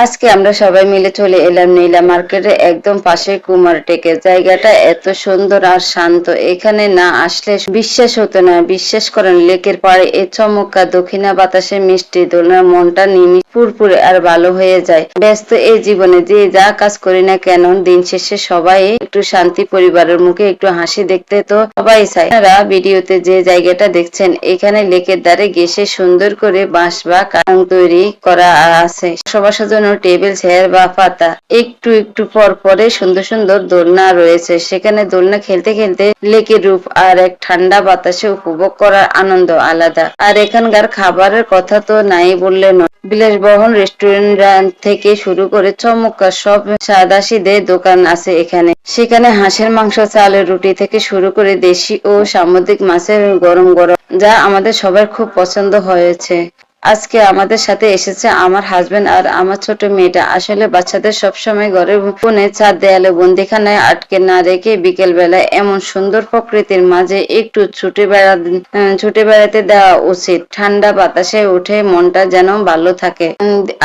আজকে আমরা সবাই মিলে চলে এলাম নীলা মার্কেটের একদম পাশে কুমারটেকে। জায়গাটা এত সুন্দর আর শান্ত, এখানে না আসলে বিশ্বাস হতো না। বিশ্বাস করেন, লেকের পাড়ে এই চমৎকার দক্ষিণা বাতাসে মিষ্টি দোলনার মনটা নিমিষ ফুরফুরে আর ভালো হয়ে যায়। ব্যস্ত এই জীবনে যে যা কাজ করি না কেন, দিন শেষে সবাই একটু শান্তি, পরিবারের মুখে একটু হাসি দেখতে তো সবাই চায়। আপনারা ভিডিওতে যে জায়গাটা দেখছেন, এখানে লেকের ধারে ঘেঁষে সুন্দর করে বাঁশ বা কাঠ তৈরি করা আছে। বসার জন্য টেবিল, চেয়ার বা পাতা। একটু একটু পর পরে সুন্দর সুন্দর দোলনা রয়েছে। সেখানে দোলনা খেলতে খেলতে লেকের রূপ আর এক ঠান্ডা বাতাসে উপভোগ করার আনন্দ আলাদা। আর এখানকার খাবারের কথা তো নাই বললে নয়। বিলাসবহুল রেস্টুরেন্ট থেকে শুরু করে চমৎকার সব সাদাসিধে দোকান আছে এখানে। সেখানে হাঁসের মাংস, চালের রুটি থেকে শুরু করে দেশি ও সামুদ্রিক মাছের গরম গরম, যা আমাদের সবার খুব পছন্দ হয়েছে। আজকে আমাদের সাথে এসেছে আমার হাজবেন্ড আর আমার ছোট মেয়েটা। আসলে বাচ্চাদের সবসময় ঘরের কোণে চার দেয়ালে বন্দিখানায় আটকে না রেখে বিকেল বেলায় এমন সুন্দর প্রকৃতির মাঝে একটু ছুটে বেড়াতে দেওয়া উচিত। ঠান্ডা বাতাসে উঠে মনটা যেন ভালো থাকে।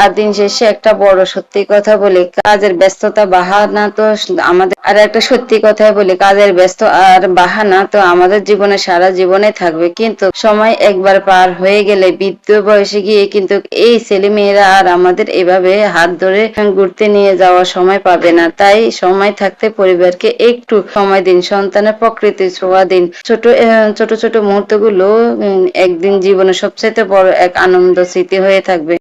আর দিন শেষে একটা বড় সত্যি কথা বলি, কাজের ব্যস্ততা বাহানা তো আমাদের, আর একটা সত্যি কথা বলি, কাজের ব্যস্ত আর বাহানা তো আমাদের জীবনে সারা জীবনে থাকবে, কিন্তু সময় একবার পার হয়ে গেলে বৃদ্ধ বয়সে গিয়ে কিন্তু এই ছেলে মেয়েরা আর আমাদের এভাবে হাত ধরে ঘুরতে নিয়ে যাওয়ার সময় পাবে না। তাই সময় থাকতে পরিবারকে একটু সময় দিন, সন্তানের প্রকৃতি ছোঁয়া দিন। ছোট ছোট মুহূর্তগুলো একদিন জীবনে সবচেয়ে বড় এক আনন্দ স্মৃতি হয়ে থাকবে।